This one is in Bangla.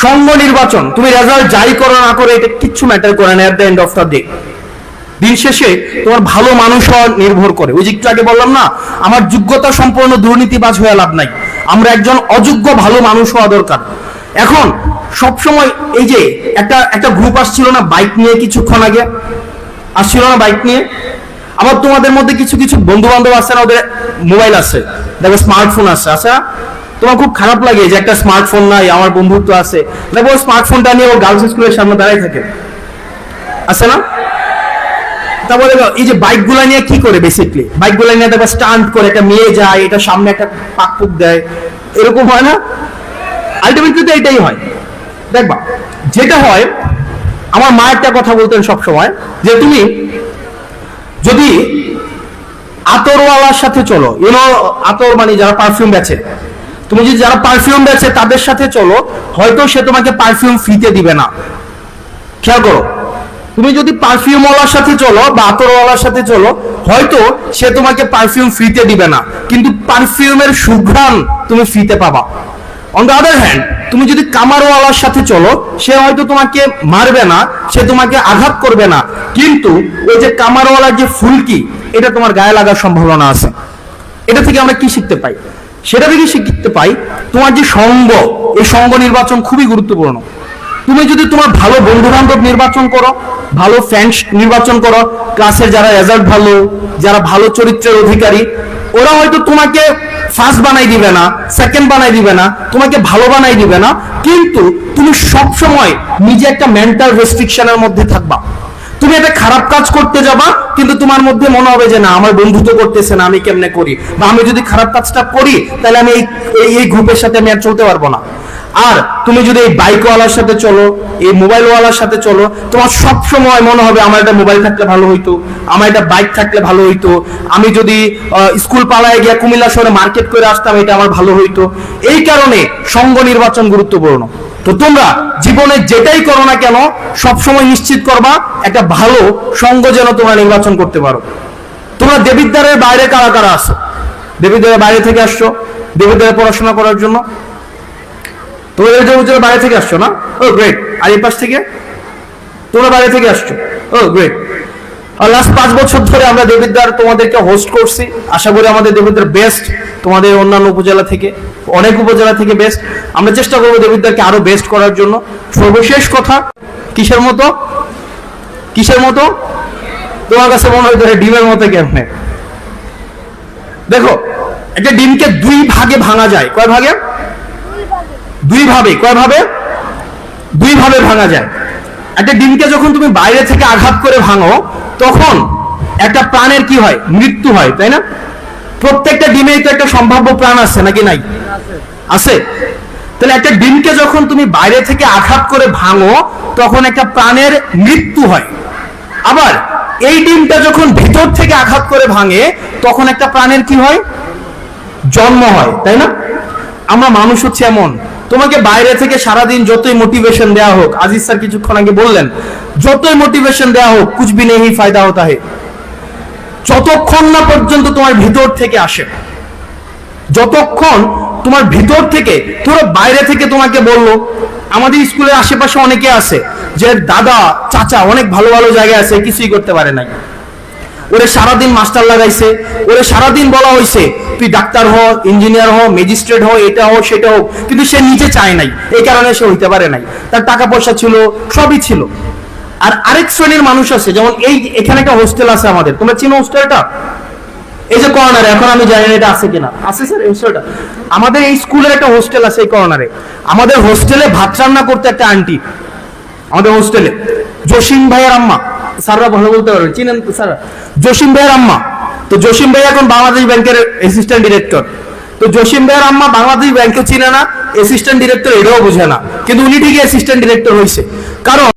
সঙ্গ নির্বাচন, তুমি রেজাল্ট যাই করো না করে এটা কিচ্ছু ম্যাটার করে না। At the end of the day দিন শেষে তোমার ভালো মানুষ হওয়া নির্ভর করে। ওই যে একটু আগে বললাম না, আমার যোগ্যতা সম্পন্ন দুর্নীতিবাজ হয়ে লাভ নাই, আমরা একজন অযোগ্য ভালো মানুষ হওয়া দরকার। এখন সবসময় এই যে একটা গ্রুপ আসছিল না বাইক নিয়ে, কিছুক্ষণ আগে আসছিল না বাইক নিয়ে, আবার তোমাদের মধ্যে কিছু কিছু বন্ধু বান্ধব আছে না, ওদের মোবাইল আছে, দেখো স্মার্টফোন আছে, আচ্ছা তোমার খুব খারাপ লাগে যে একটা স্মার্টফোন নাই, আমার বন্ধুত্ব আছে, দেখো স্মার্টফোনটা নিয়ে ও গার্লস স্কুলের সামনে দাঁড়াই থাকে, আছে না? তারপরে এই যে বাইক গুলা নিয়ে কি করে, বেসিকলি বাইক গুলা নিয়ে দেখো স্টান্ট করে, একটা মেয়ে যায়, এটা সামনে একটা পাকপুক দেয়, এরকম হয় না? আলটিমেটলি তো এটাই হয়। দেখবা যেটা হয়, আমার মা একটা কথা বলতেন সবসময়, যে তুমি যদি আতরওয়ালার সাথে চলো, ইউনো আতর মানে যারা পারফিউম বেচে, তুমি যদি যারা পারফিউম বেচে তাদের সাথে চলো, হয়তো সে তোমাকে পারফিউম ফ্রিতে দিবে না। খেয়াল করো, তুমি যদি পারফিউমওয়ালার সাথে চলো বা আতরওয়ালার সাথে চলো, হয়তো সে তোমাকে পারফিউম ফ্রিতে দিবে না, কিন্তু পারফিউমের সুঘ্রাণ তুমি ফ্রিতে পাবা। অন দ্য আদার হ্যান্ড, তুমি যদি কামারওয়ালার সাথে চলো, সে হয়তো তোমাকে মারবে না, সে তোমাকে আঘাত করবে না, কিন্তু ওই যে কামারওয়ালার যে ফুলকি, এটা তোমার গায়ে লাগার সম্ভাবনা আছে। এটা থেকে আমরা কি শিখতে পাই? সেটা থেকে শিখতে পাই তোমার যে সঙ্গ, এই সঙ্গ নির্বাচন খুবই গুরুত্বপূর্ণ। তুমি যদি তোমার ভালো বন্ধু বান্ধব নির্বাচন করো, ভালো ফ্রেন্ডস নির্বাচন করো, ক্লাসের যারা রেজাল্ট ভালো, যারা ভালো চরিত্রের অধিকারী, ওরা হয়তো তোমাকে ফার্স্ট বানাই দিবে না, সেকেন্ড বানাই দিবে না, তোমাকে ভালো বানাই দিবে না, কিন্তু তুমি সব সময় নিজে একটা মেন্টাল রেস্ট্রিকশনের মধ্যে থাকবা। তুমি একটা খারাপ কাজ করতে যাবা, কিন্তু তোমার মধ্যে মনে হবে যে না, আমার বন্ধু তো করতেছে না, আমি কেমনে করি, বা আমি যদি খারাপ কাজটা করি তাহলে আমি এই গ্রুপের সাথে আমি আর চলতে পারবো না। আর তুমি যদি এই বাইকওয়ালার সাথে চলো, এই মোবাইলওয়ালার সাথে চলো, তোমার সব সময় মনে হবে আমার একটা মোবাইল থাকলে ভালো হইতো, আমার একটা বাইক থাকলে ভালো হইতো, আমি যদি স্কুল পালায় গিয়ে কুমিল্লা শহরে মার্কেট করে আসতাম, এটা আমার ভালো হইতো। এই কারণে সঙ্গ নির্বাচন গুরুত্বপূর্ণ। তো তোমরা জীবনে যেটাই করো না কেন, সবসময় নিশ্চিত করবা একটা ভালো সঙ্গ যেন তোমরা নির্বাচন করতে পারো। তোমরা দেবিদ্বারের বাইরে কারা কারা আসো? দেবিদ্বারের বাইরে থেকে আসছো দেবিদ্বারে পড়াশোনা করার জন্য? তোমরা বাইরে থেকে আসছো না? ও গ্রেট। আর এই পাশ থেকে তোমরা বাইরে থেকে আসছো? ও গ্রেট। লাস্ট 5 বছর ধরে আমরা দেবিদ্বার তোমাদেরকে হোস্ট করছি। আশা করি আমাদের দেবিদ্বার বেস্ট, তোমাদের অন্যান্য উপজেলা থেকে, অনেক উপজেলা থেকে বেস্ট। আমরা চেষ্টা করবো দেবিদ্বারকে আরো বেস্ট করার জন্য। সর্বশেষ কথা, কিসের মতো? কিসের মতো? তোমার কাছে মনে হয় ডিমের মতো কেমনে? দেখো, একটা ডিমকে 2 ভাগে ভাঙা যায়। কয় ভাগে? 2 ভাবে। কয় ভাবে? 2 ভাবে ভাঙা যায়। একটা ডিমকে যখন তুমি বাইরে থেকে আঘাত করে ভাঙো, তখন একটা প্রাণের কি হয়? মৃত্যু হয়, তাই না? প্রত্যেকটা ডিমেই তো একটা সম্ভাব্য প্রাণ আছে, নাকি নাই? আছে। তাহলে একটা ডিমকে যখন তুমি বাইরে থেকে আঘাত করে ভাঙো, তখন একটা প্রাণের মৃত্যু হয়। আবার এই ডিমটা যখন ভিতর থেকে আঘাত করে ভাঙে, তখন একটা প্রাণের কি হয়? জন্ম হয়, তাই না? আমরা মানুষ হচ্ছে এমন, তোমাকে বাইরে থেকে সারাদিন যতই মোটিভেশন দেওয়া হোক, আজিজ স্যার কিছুক্ষণ আগে বললেন, যতই মোটিভেশন দেওয়া হোক, কুছ ভি নেহি ফায়দা হোতা হে, যতক্ষণ না পর্যন্ত তোমার ভিতর থেকে আসে, যতক্ষণ তোমার ভিতর থেকে, পুরো বাইরে থেকে তোমাকে বললো, আমাদের স্কুলের আশেপাশে অনেকে আছে যে দাদা চাচা অনেক ভালো ভালো জায়গায় আছে, কিছুই করতে পারে নাই, ওরে সারাদিন মাস্টার লাগাইছে, ওরে সারাদিন বলা হয়েছে তুই ডাক্তার হ, ইঞ্জিনিয়ার হ, ম্যাজিস্ট্রেট হ, এটা হোক সেটা হোক, কিন্তু সে নিজে চায় নাই, এই কারণে সে হইতে পারে নাই। তার টাকা পয়সা ছিল, সবই ছিল। আর আরেক শ্রেণীর মানুষ আছে, যেমন এখানে একটা হোস্টেল আছে আমাদের, তোমরা চিনো হোস্টেলটা? এই যে কর্নারে, এখন আমি জানি না এটা আছে কিনা, আছে স্যার এই হোস্টেলটা? আমাদের এই স্কুলের একটা হোস্টেল আছে এই কর্নারে। আমাদের হোস্টেলে ভাত রান্না করতে একটা আন্টি, আমাদের হোস্টেলে জসিম ভাইয়ের আম্মা, স্যাররা ভালো বলতে পারবে, চিনেন তো স্যার? জসিম ভাইয়ের আম্মা। তো জসিম ভাই এখন বাংলাদেশ ব্যাংকের অ্যাসিস্ট্যান্ট ডিরেক্টর। তো জসিম ভাইয়ের আম্মা বাংলাদেশ ব্যাংকে চিনে না, অ্যাসিস্ট্যান্ট ডিরেক্টর এটাও বোঝে না, কিন্তু উনি ঠিকই অ্যাসিস্ট্যান্ট ডিরেক্টর হয়েছে। কারণ